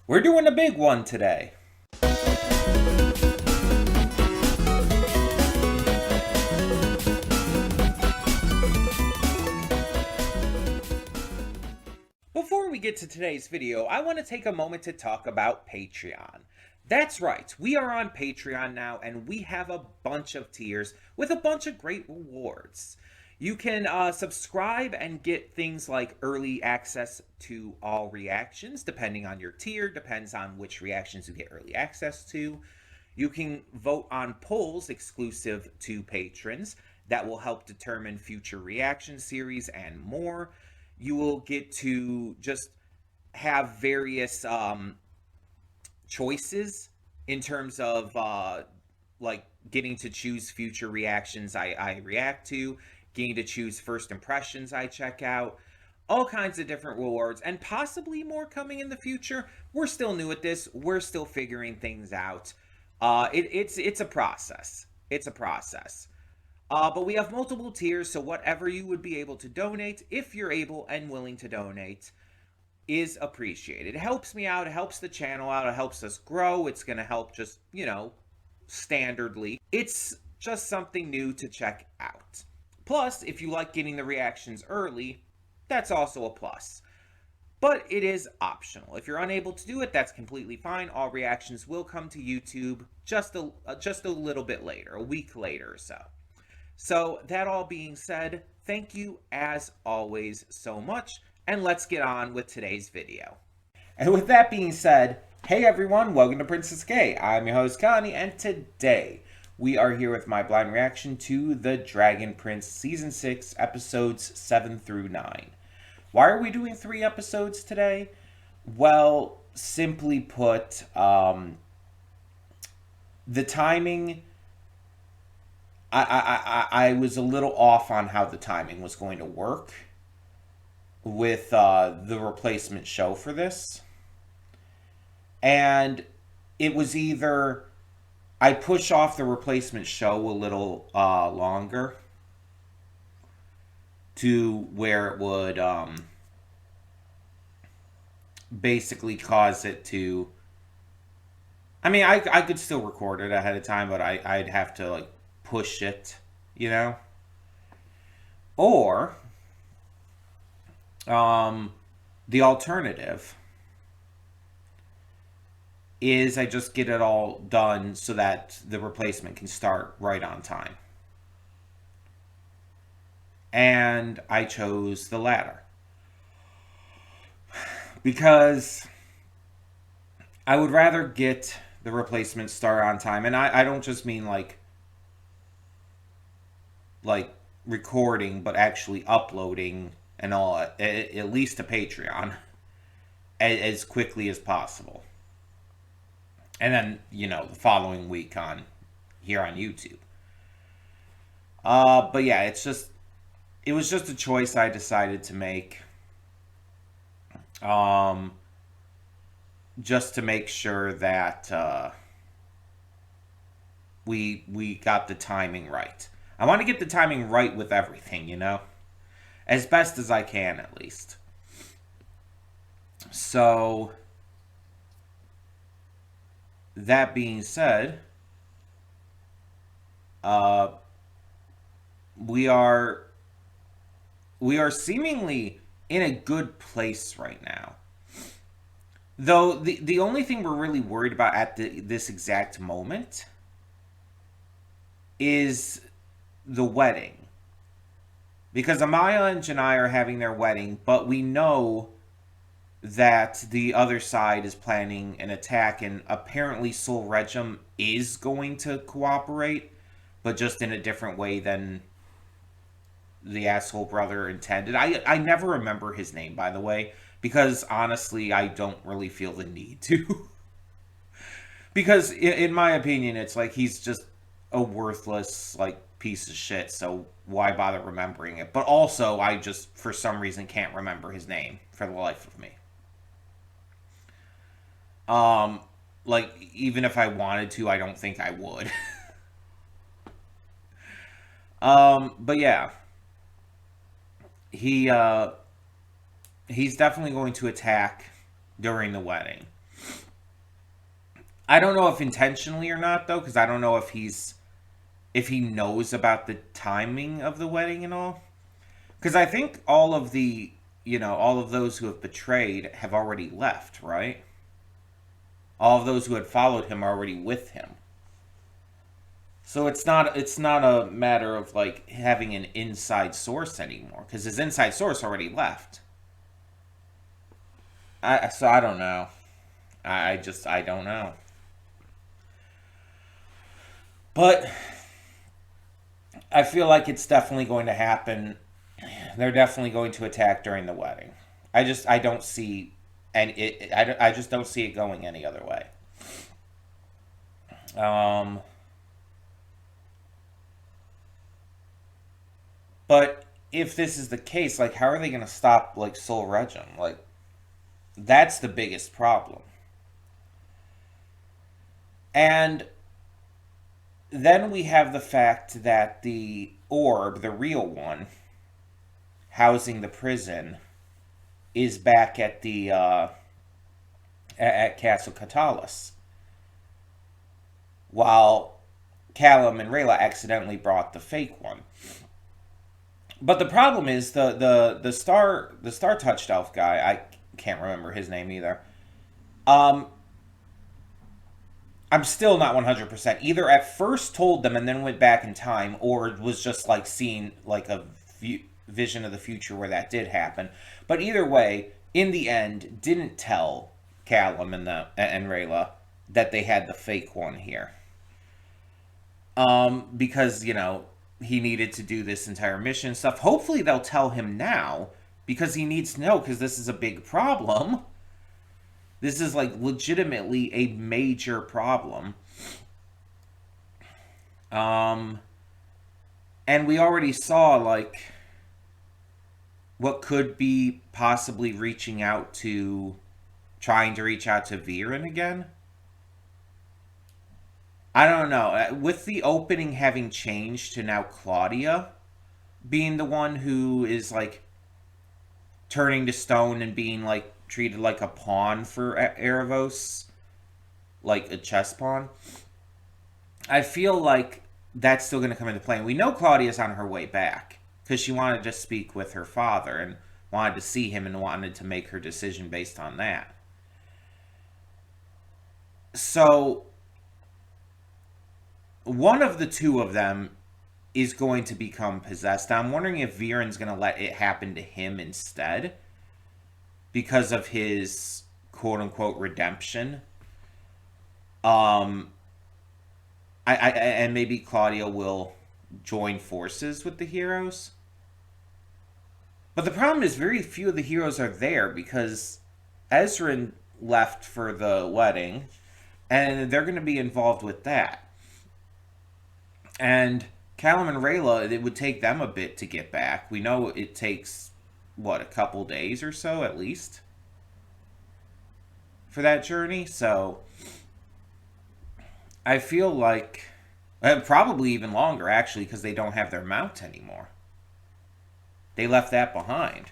We're doing a big one today. Before we get to today's video, I want to take a moment to talk about Patreon. That's right, we are on Patreon now, and we have a bunch of tiers with a bunch of great rewards. You can subscribe and get things like early access to all reactions, depending on your tier, depends on which reactions you get early access to. You can vote on polls exclusive to patrons that will help determine future reaction series and more. You will get to just have various choices in terms of like getting to choose future reactions I react to, getting to choose first impressions I check out, all kinds of different rewards, and possibly more coming in the future. We're still new at this. We're still figuring things out. It's a process. It's a process. But we have multiple tiers, so whatever you would be able to donate, if you're able and willing to donate, is appreciated. It helps me out, it helps the channel out, it helps us grow. It's going to help just, standardly. It's just something new to check out. Plus, if you like getting the reactions early, that's also a plus. But it is optional. If you're unable to do it, that's completely fine. All reactions will come to YouTube just a little bit later, a week later or so. So that all being said, thank you as always so much, and let's get on with today's video. And with that being said, hey everyone, welcome to Princess K. I'm your host Connie, and today we are here with my blind reaction to The Dragon Prince Season 6, Episodes 7 through 9. Why are we doing 3 episodes today? Well, simply put, the timing... I was a little off on how the timing was going to work with the replacement show for this. And it was either I push off the replacement show a little longer to where it would basically cause it to... I mean, I could still record it ahead of time, but I'd have to, push it, Or, the alternative is I just get it all done so that the replacement can start right on time. And I chose the latter. Because I would rather get the replacement start on time. And I don't just mean like recording, but actually uploading and all, at least to Patreon, as quickly as possible. And then, the following week here on YouTube. But yeah, it was just a choice I decided to make. Just to make sure that we got the timing right. I want to get the timing right with everything, as best as I can, at least. So, that being said, we are seemingly in a good place right now. Though the only thing we're really worried about at this exact moment is the wedding. Because Amaya and Janai are having their wedding, but we know that the other side is planning an attack, and apparently Sol Regem is going to cooperate, but just in a different way than the asshole brother intended. I never remember his name, by the way, because honestly, I don't really feel the need to. Because in my opinion, it's like he's just a worthless, piece of shit, so why bother remembering it? But also, I just, for some reason, can't remember his name for the life of me. Even if I wanted to, I don't think I would. But yeah. He's definitely going to attack during the wedding. I don't know if intentionally or not though, because I don't know if he knows about the timing of the wedding and all. Because I think all of the all of those who have betrayed have already left, right? All of those who had followed him are already with him. So it's not a matter of like having an inside source anymore because his inside source already left. I don't know. I don't know. But I feel like it's definitely going to happen. They're definitely going to attack during the wedding. I don't see and I just don't see it going any other way. Um but if this is the case, like how are they going to stop like Soul Regem? Like that's the biggest problem. And then we have the fact that the orb, the real one, housing the prison, is back at the at Castle Catalyst, while Callum and Rayla accidentally brought the fake one. But the problem is the star touched elf guy. I can't remember his name either. Um, I'm still not 100%. Either at first told them and then went back in time, or was just like seeing like a vision of the future where that did happen. But either way, in the end, didn't tell Callum and Rayla that they had the fake one here. Because he needed to do this entire mission stuff. Hopefully they'll tell him now because he needs to know because this is a big problem. This is like legitimately a major problem. Um, and we already saw like what could be possibly trying to reach out to Viren again. I don't know. With the opening having changed to now Claudia being the one who is like turning to stone and being like treated like a pawn for Erebos, like a chess pawn. I feel like that's still going to come into play. And we know Claudia's on her way back because she wanted to speak with her father and wanted to see him and wanted to make her decision based on that. So one of the two of them is going to become possessed. I'm wondering if Viren's going to let it happen to him instead because of his quote unquote redemption. Um, and maybe Claudia will join forces with the heroes. But the problem is very few of the heroes are there because Ezra left for the wedding and they're going to be involved with that. And Callum and Rayla, it would take them a bit to get back. We know it takes, what, a couple days or so at least for that journey. So I feel like probably even longer actually because they don't have their mount anymore. They left that behind.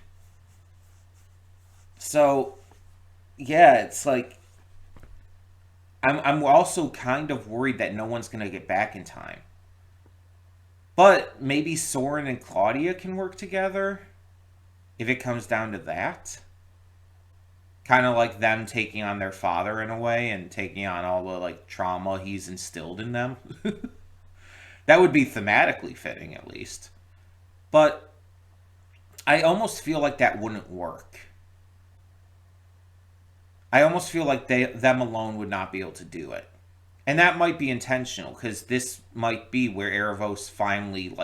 So yeah, it's like I'm also kind of worried that no one's gonna get back in time. But maybe Soren and Claudia can work together if it comes down to that. Kind of like them taking on their father in a way and taking on all the like trauma he's instilled in them. That would be thematically fitting at least. But I almost feel like that wouldn't work. I almost feel like them alone would not be able to do it. And that might be intentional because this might be where Erebos finally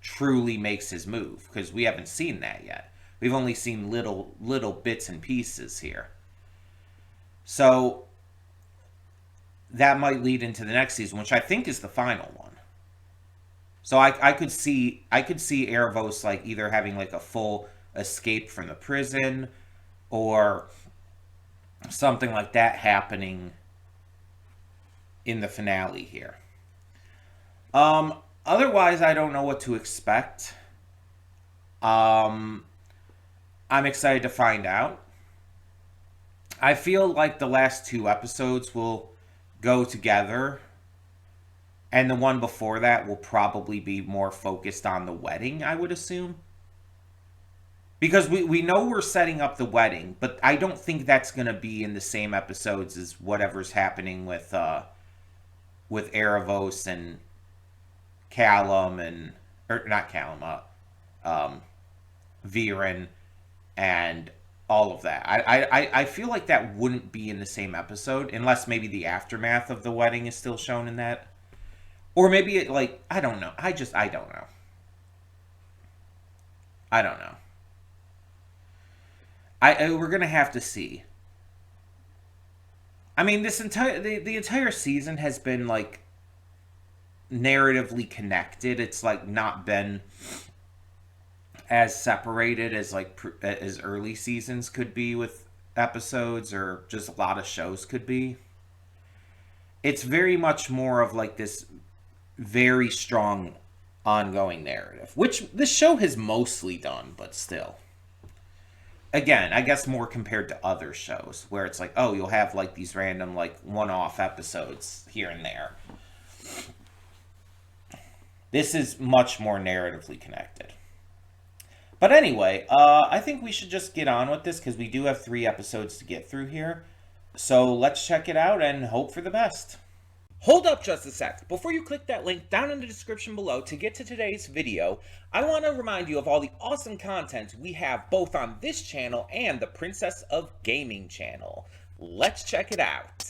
truly makes his move because we haven't seen that yet. We've only seen little bits and pieces here. So that might lead into the next season, which I think is the final one. So I could see Erebos like either having like a full escape from the prison or something like that happening in the finale here. Otherwise, I don't know what to expect. I'm excited to find out. I feel like the last two episodes will go together, and the one before that will probably be more focused on the wedding, I would assume. Because we know we're setting up the wedding, but I don't think that's going to be in the same episodes as whatever's happening with Erebos and Callum and or not Callum, Viren and all of that. I feel like that wouldn't be in the same episode unless maybe the aftermath of the wedding is still shown in that, or maybe it like I don't know. I don't know. I don't know. We're gonna have to see. I mean, this entire the entire season has been like narratively connected. It's like not been as separated as like as early seasons could be with episodes or just a lot of shows could be. It's very much more of like this very strong ongoing narrative, which this show has mostly done, but still. Again, I guess more compared to other shows where it's like, oh, you'll have like these random like one-off episodes here and there. This is much more narratively connected. But anyway, I think we should just get on with this because we do have 3 episodes to get through here. So let's check it out and hope for the best. Hold up just a sec. Before you click that link down in the description below to get to today's video, I want to remind you of all the awesome content we have both on this channel and the Princess of Gaming channel. Let's check it out.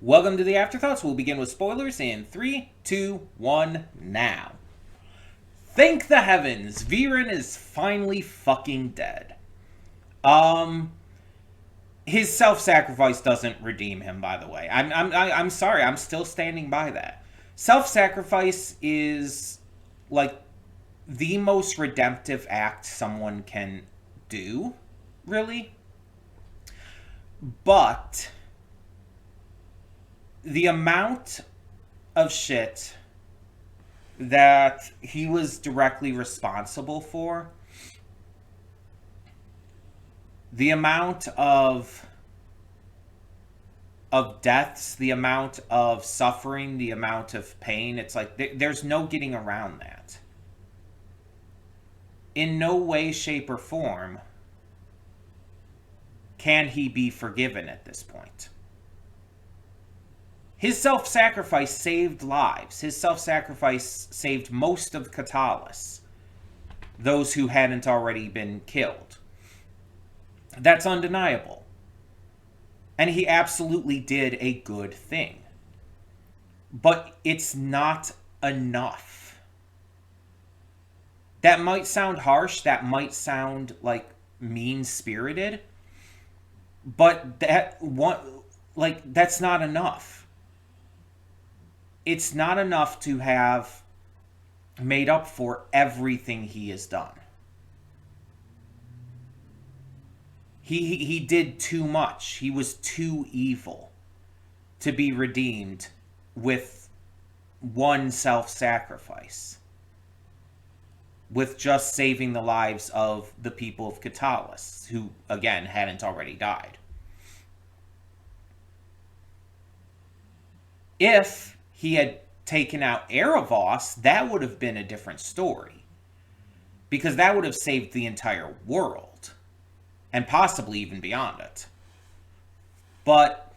Welcome to the Afterthoughts. We'll begin with spoilers in 3, 2, 1, now. Thank the heavens, Viren is finally fucking dead. His self-sacrifice doesn't redeem him, by the way. I'm sorry, I'm still standing by that. Self-sacrifice is like the most redemptive act someone can do, really. But the amount of shit that he was directly responsible for, the amount of deaths, the amount of suffering, the amount of pain, it's like there's no getting around that. In no way, shape, or form can he be forgiven at this point. His self-sacrifice saved lives. His self-sacrifice saved most of Katalis, those who hadn't already been killed. That's undeniable. And he absolutely did a good thing. But it's not enough. That might sound harsh, that might sound like mean-spirited, but that's not enough. It's not enough to have made up for everything he has done. He did too much. He was too evil to be redeemed with one self-sacrifice. With just saving the lives of the people of Katalis, who, again, hadn't already died. If he had taken out Erebos, that would have been a different story. Because that would have saved the entire world. And possibly even beyond it. But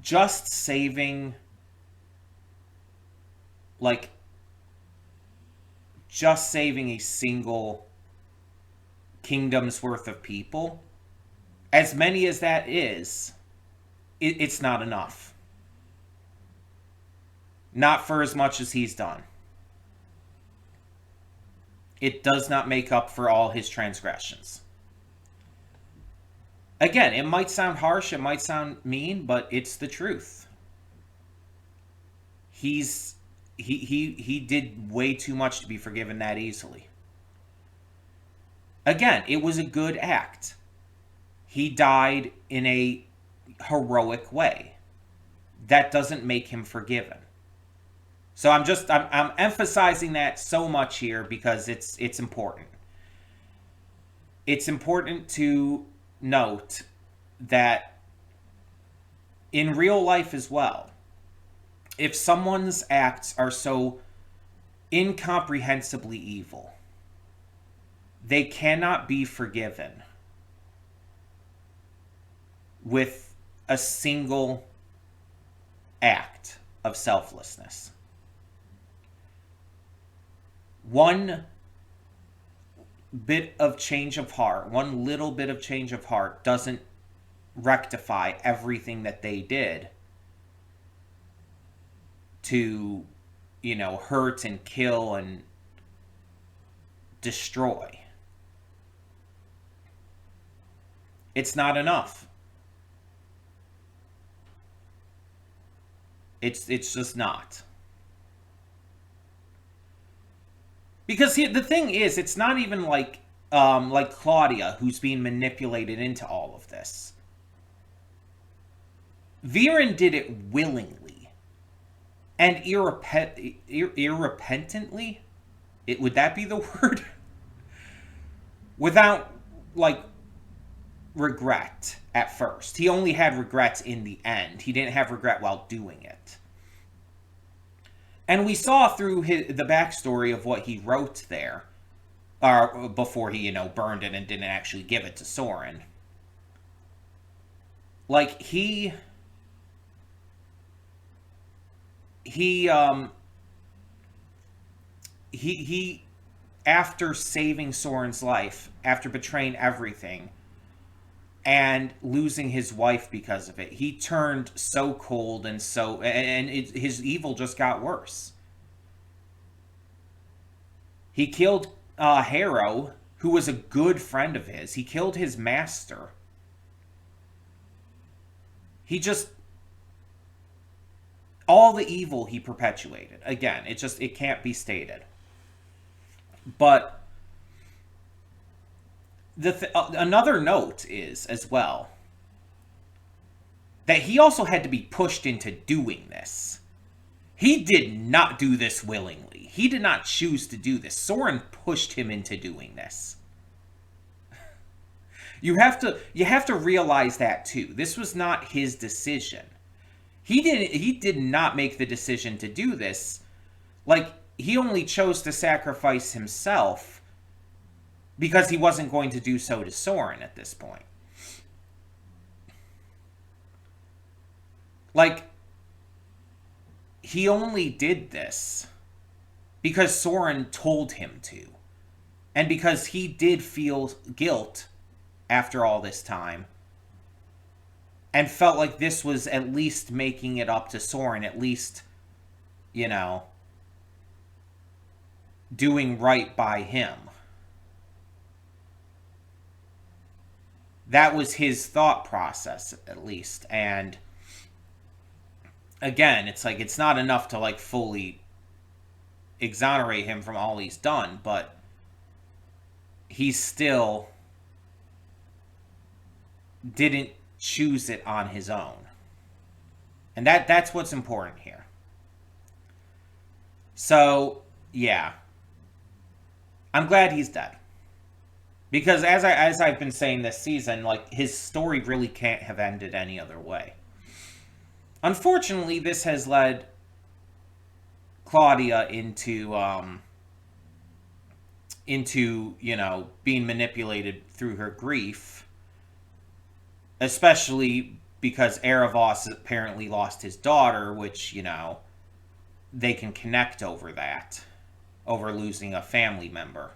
just saving, just saving a single kingdom's worth of people, as many as that is, it's not enough. Not for as much as he's done. It does not make up for all his transgressions. Again, it might sound harsh, it might sound mean, but it's the truth. He's he did way too much to be forgiven that easily. Again, it was a good act. He died in a heroic way. That doesn't make him forgiven. So I'm emphasizing that so much here because it's important. It's important to note that in real life as well, if someone's acts are so incomprehensibly evil, they cannot be forgiven with a single act of selflessness. One bit of change of heart, one little bit of change of heart doesn't rectify everything that they did to, hurt and kill and destroy. It's not enough. It's just not. Because the thing is, it's not even like Claudia who's being manipulated into all of this. Viren did it willingly and irrepentantly. Would that be the word? Without regret at first. He only had regrets in the end. He didn't have regret while doing it. And we saw through the backstory of what he wrote there, before he, burned it and didn't actually give it to Soren. He after saving Soren's life, after betraying everything, and losing his wife because of it, he turned so cold and his evil just got worse. He killed Harrow, who was a good friend of his. He killed his master. All the evil he perpetuated. Again, it can't be stated. But another note is, as well, that he also had to be pushed into doing this. He did not do this willingly. He did not choose to do this. Soren pushed him into doing this. You have to realize that too. This was not his decision. He did not make the decision to do this. He only chose to sacrifice himself because he wasn't going to do so to Soren at this point. He only did this because Soren told him to. And because he did feel guilt after all this time. And felt like this was at least making it up to Soren. At least, doing right by him. That was his thought process, at least. And again, it's not enough to fully exonerate him from all he's done, but he still didn't choose it on his own. And that's what's important here. So, yeah. I'm glad he's dead. Because as I've been saying this season, his story really can't have ended any other way. Unfortunately, this has led Claudia into being manipulated through her grief. Especially because Erebos apparently lost his daughter, which, they can connect over that. Over losing a family member.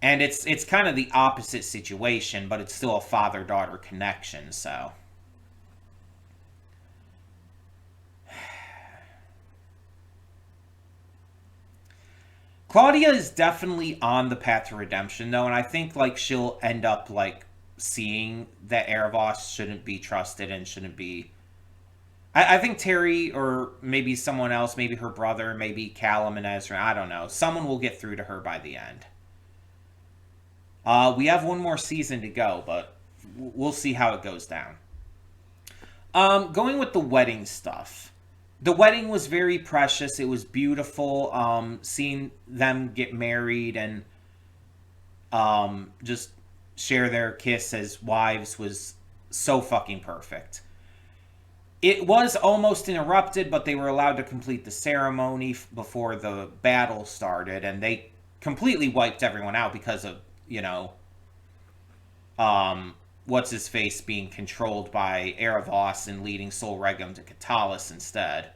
And it's kind of the opposite situation, but it's still a father-daughter connection, so. Claudia is definitely on the path to redemption, though, and I think like she'll end up like seeing that Erebos shouldn't be trusted and shouldn't be. I think Terry or maybe someone else, maybe her brother, maybe Callum and Ezra. I don't know. Someone will get through to her by the end. We have one more season to go, but we'll see how it goes down. Going with the wedding stuff. The wedding was very precious. It was beautiful. Seeing them get married and just share their kiss as wives was so fucking perfect. It was almost interrupted, but they were allowed to complete the ceremony before the battle started, and they completely wiped everyone out because of, what's his face being controlled by Erebos and leading Sol Regum to Katalis instead.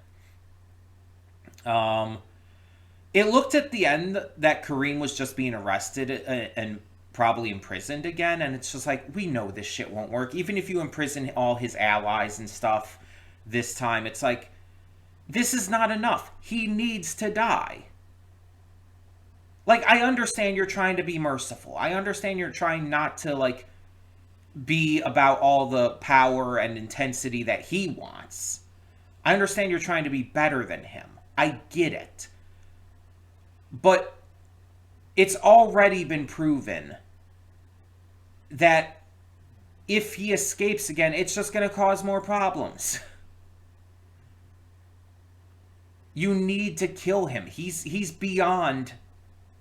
It looked at the end that Kareem was just being arrested and probably imprisoned again, and it's just like, we know this shit won't work. Even if you imprison all his allies and stuff this time, it's like, this is not enough. He needs to die. Like, I understand you're trying to be merciful. I understand you're trying not to, like, be about all the power and intensity that he wants. I understand you're trying to be better than him. I get it. But it's already been proven that if he escapes again, it's just going to cause more problems. You need to kill him. He's beyond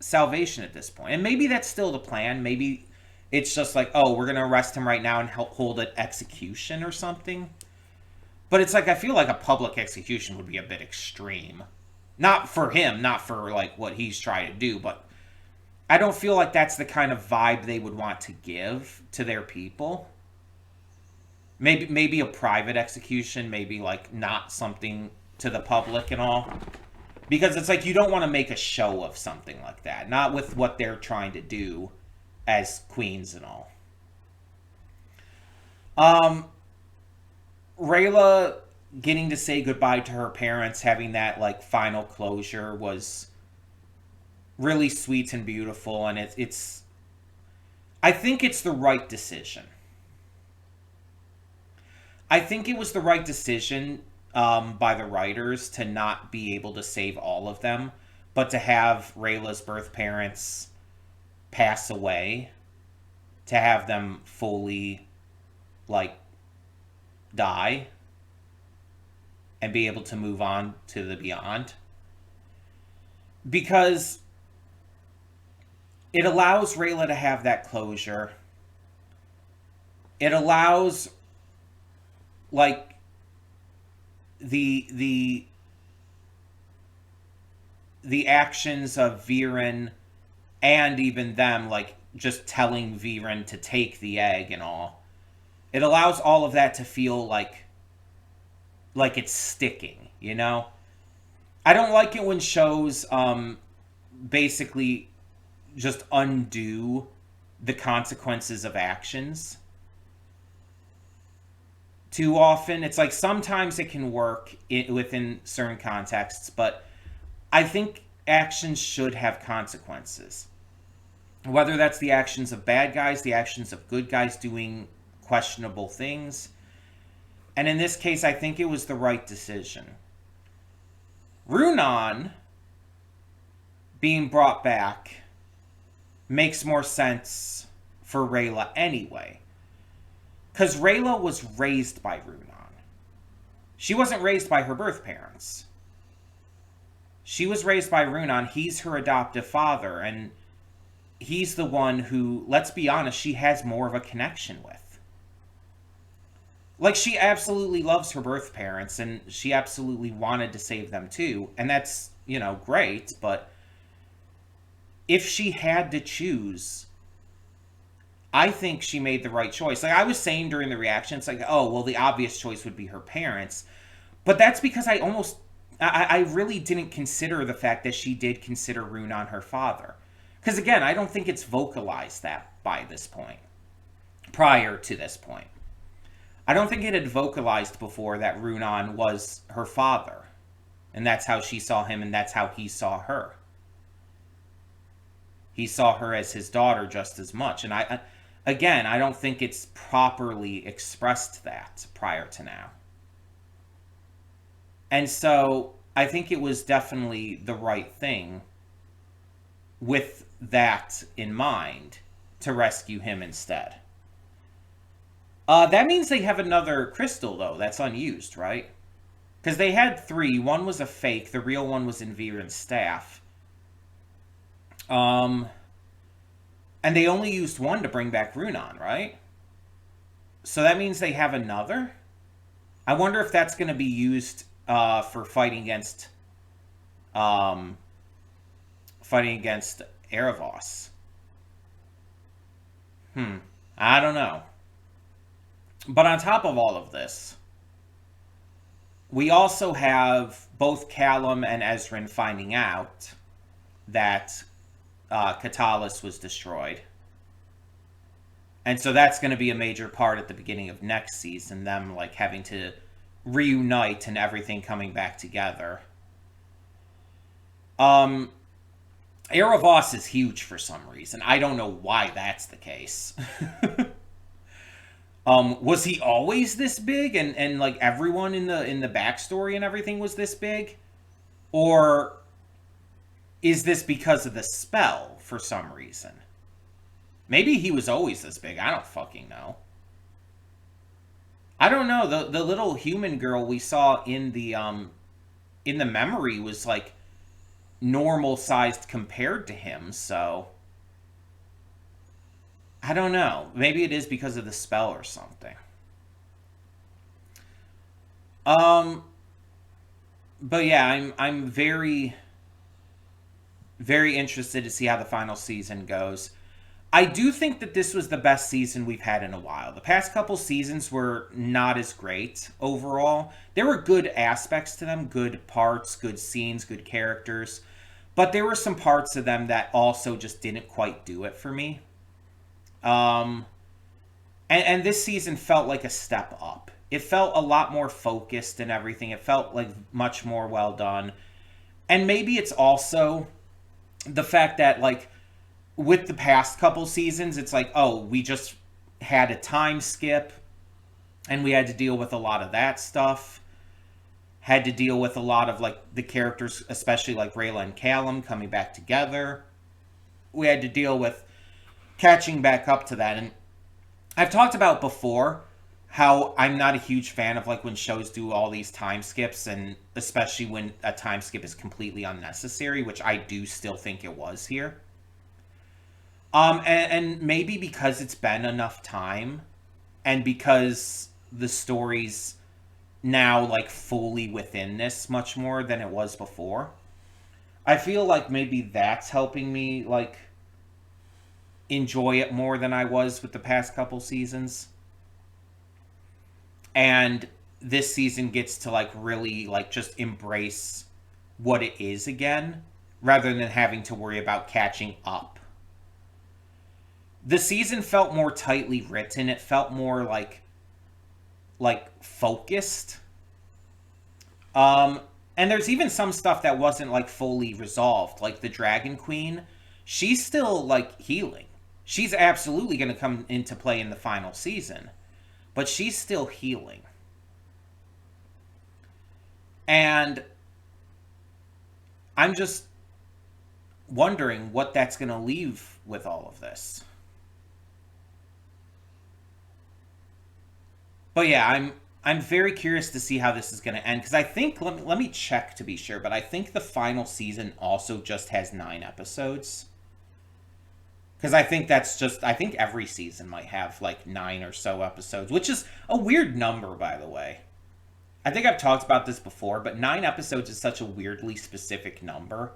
salvation at this point. And maybe that's still the plan. Maybe it's just like, oh, we're going to arrest him right now and hold an execution or something. But it's like, I feel like a public execution would be a bit extreme. Not for him, not for like what he's trying to do, but I don't feel like that's the kind of vibe they would want to give to their people. Maybe a private execution, maybe like not something to the public and all. Because it's like, you don't want to make a show of something like that. Not with what they're trying to do as queens and all. Rayla getting to say goodbye to her parents, having that like final closure was really sweet and beautiful, and it's I think it's the right decision. I think it was the right decision by the writers to not be able to save all of them, but to have Rayla's birth parents pass away, to have them fully like die and be able to move on to the beyond, because it allows Rayla to have that closure. It allows like the actions of Viren and even them like just telling Viren to take the egg and all. It allows all of that to feel like it's sticking, you know? I don't like it when shows basically just undo the consequences of actions too often. It's like sometimes it can work within certain contexts, but I think actions should have consequences. Whether that's the actions of bad guys, the actions of good guys doing questionable things. And in this case, I think it was the right decision. Runan being brought back makes more sense for Rayla anyway. Because Rayla was raised by Runan. She wasn't raised by her birth parents. She was raised by Runan. He's her adoptive father, and he's the one who, let's be honest, she has more of a connection with. Like, she absolutely loves her birth parents, and she absolutely wanted to save them too. And that's, great, but if she had to choose, I think she made the right choice. Like, I was saying during the reaction, it's like, oh, well, the obvious choice would be her parents. But that's because I really didn't consider the fact that she did consider Runan her father. Because, again, I don't think it's vocalized that by this point. Prior to this point. I don't think it had vocalized before that Runan was her father. And that's how she saw him, and that's how he saw her. He saw her as his daughter just as much. And again, I don't think it's properly expressed that prior to now. And so I think it was definitely the right thing with that in mind to rescue him instead. That means they have another crystal, though, that's unused, right? Because they had three. One was a fake. The real one was in Viren's staff. And they only used one to bring back Runon, right? So that means they have another? I wonder if that's going to be used for fighting against Erebos. I don't know. But on top of all of this, we also have both Callum and Ezrin finding out that Katalis was destroyed. And so that's going to be a major part at the beginning of next season, them like having to reunite and everything coming back together. Erebos is huge for some reason. I don't know why that's the case. Was he always this big and like everyone in the backstory and everything was this big? Or is this because of the spell for some reason? Maybe he was always this big. I don't fucking know. I don't know. The little human girl we saw in the memory was like normal sized compared to him, so I don't know. Maybe it is because of the spell or something. But yeah, I'm very, very interested to see how the final season goes. I do think that this was the best season we've had in a while. The past couple seasons were not as great overall. There were good aspects to them, good parts, good scenes, good characters. But there were some parts of them that also just didn't quite do it for me. And this season felt like a step up. It felt a lot more focused and everything. It felt like much more well done. And maybe it's also the fact that, like, with the past couple seasons, it's like, oh, we just had a time skip and we had to deal with a lot of that stuff. Had to deal with a lot of, like, the characters, especially like Rayla and Callum coming back together. We had to deal with catching back up to that. And I've talked about before how I'm not a huge fan of like when shows do all these time skips, and especially when a time skip is completely unnecessary, which I do still think it was here. And maybe because it's been enough time and because the story's now like fully within this much more than it was before, I feel like maybe that's helping me like enjoy it more than I was with the past couple seasons. And this season gets to like really like just embrace what it is again, rather than having to worry about catching up. The season felt more tightly written. It felt more like focused. And there's even some stuff that wasn't like fully resolved, like the Dragon Queen. She's still like healing. She's absolutely going to come into play in the final season, but she's still healing. And I'm just wondering what that's going to leave with all of this. But yeah, I'm very curious to see how this is going to end, because I think, let me check to be sure, but I think the final season also just has 9 episodes. Because I think I think every season might have like 9 or so episodes, which is a weird number, by the way. I think I've talked about this before, but 9 episodes is such a weirdly specific number.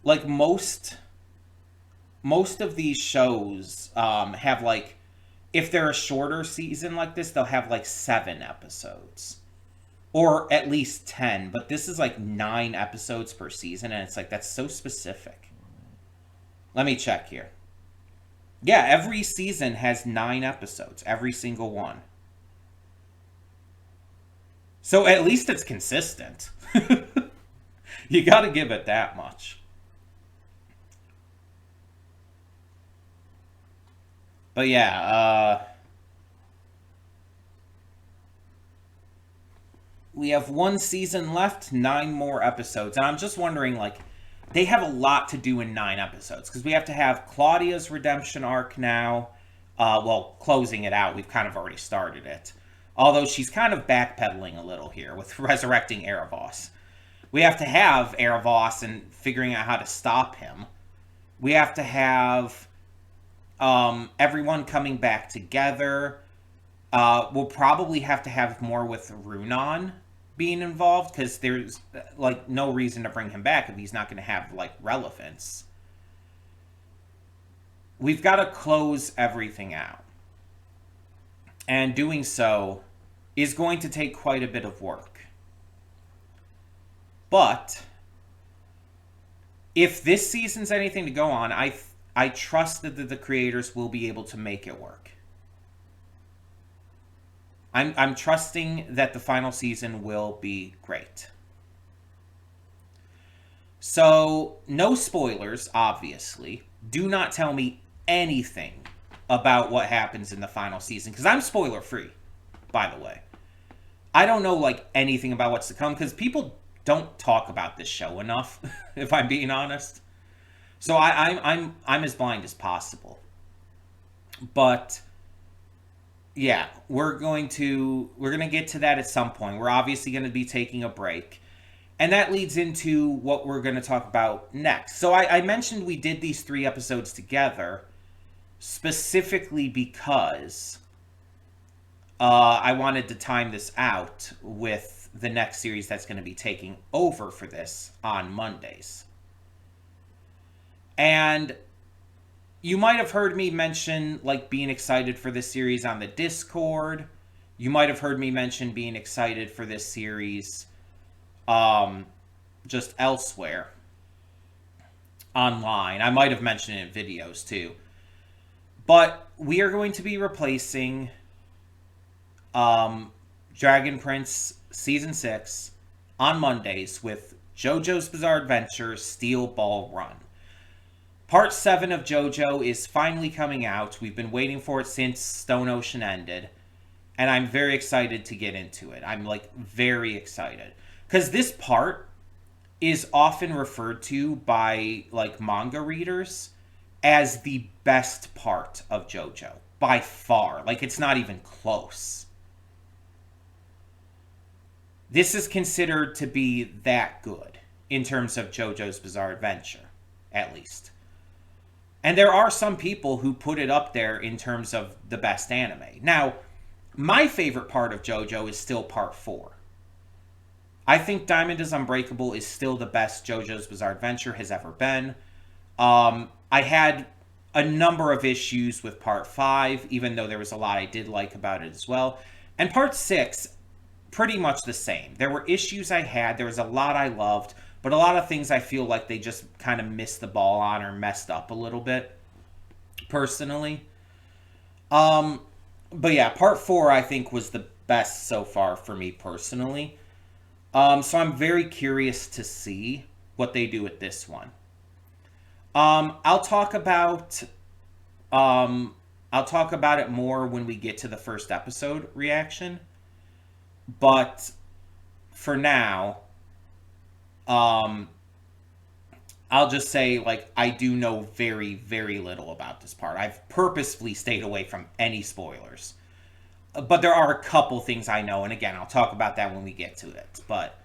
Like most of these shows have like, if they're a shorter season like this, they'll have like 7 episodes. Or at least 10, but this is like 9 episodes per season, and it's like, that's so specific. Let me check here. Yeah, every season has 9 episodes. Every single one. So at least it's consistent. You gotta give it that much. But yeah, we have one season left, 9 more episodes, and I'm just wondering, like, they have a lot to do in 9 episodes because we have to have Claudia's redemption arc now. Well, closing it out, we've kind of already started it. Although she's kind of backpedaling a little here with resurrecting Erebos. We have to have Erebos and figuring out how to stop him. We have to have everyone coming back together. We'll probably have to have more with Runan being involved because there's like no reason to bring him back if he's not going to have like relevance. We've got to close everything out, and doing so is going to take quite a bit of work. But if this season's anything to go on, I trust that the creators will be able to make it work. I'm trusting that the final season will be great. So, no spoilers, obviously. Do not tell me anything about what happens in the final season, because I'm spoiler free, by the way. I don't know like anything about what's to come because people don't talk about this show enough, if I'm being honest. So I'm as blind as possible. But yeah, we're gonna get to that at some point. We're obviously gonna be taking a break. And that leads into what we're going to talk about next. So I mentioned we did these 3 episodes together specifically because I wanted to time this out with the next series that's going to be taking over for this on Mondays. And you might have heard me mention like being excited for this series on the Discord. You might have heard me mention being excited for this series just elsewhere online. I might have mentioned it in videos too. But we are going to be replacing Dragon Prince Season 6 on Mondays with JoJo's Bizarre Adventure Steel Ball Run. Part 7 of JoJo is finally coming out. We've been waiting for it since Stone Ocean ended. And I'm very excited to get into it. I'm like very excited. Because this part is often referred to by like manga readers as the best part of JoJo. By far. Like it's not even close. This is considered to be that good in terms of JoJo's Bizarre Adventure, at least. And there are some people who put it up there in terms of the best anime. Now, my favorite part of JoJo is still part 4. I think Diamond is Unbreakable is still the best JoJo's Bizarre Adventure has ever been. I had a number of issues with part 5, even though there was a lot I did like about it as well. And part 6, pretty much the same. There were issues I had, there was a lot I loved, but a lot of things I feel like they just kind of missed the ball on or messed up a little bit, personally. But yeah, part 4 I think was the best so far for me personally. So I'm very curious to see what they do with this one. I'll talk about it more when we get to the first episode reaction. But for now, I'll just say like I do know very, very little about this part. I've purposefully stayed away from any spoilers. But there are a couple things I know, and again, I'll talk about that when we get to it. But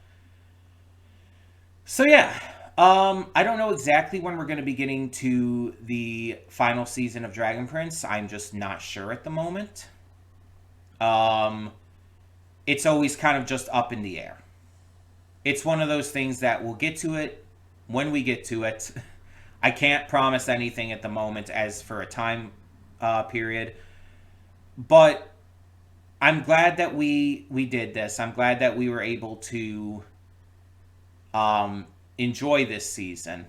so yeah, I don't know exactly when we're going to be getting to the final season of Dragon Prince. I'm just not sure at the moment. It's always kind of just up in the air. It's one of those things that we'll get to it when we get to it. I can't promise anything at the moment as for a time period, but I'm glad that we did this. I'm glad that we were able to enjoy this season.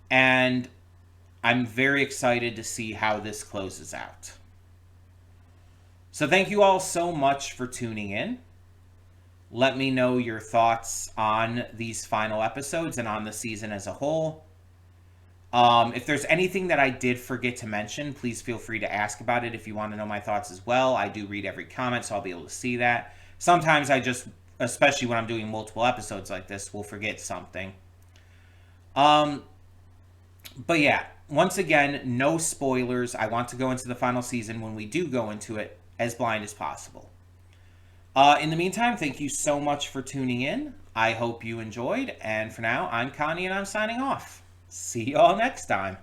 And I'm very excited to see how this closes out. So thank you all so much for tuning in. Let me know your thoughts on these final episodes and on the season as a whole. If there's anything that I did forget to mention, please feel free to ask about it if you want to know my thoughts as well. I do read every comment, so I'll be able to see that. Sometimes I just, especially when I'm doing multiple episodes like this, will forget something. Um, but yeah, once again, no spoilers. I want to go into the final season when we do go into it as blind as possible. In the meantime, thank you so much for tuning in. I hope you enjoyed. And for now, I'm Connie and I'm signing off. See y'all next time.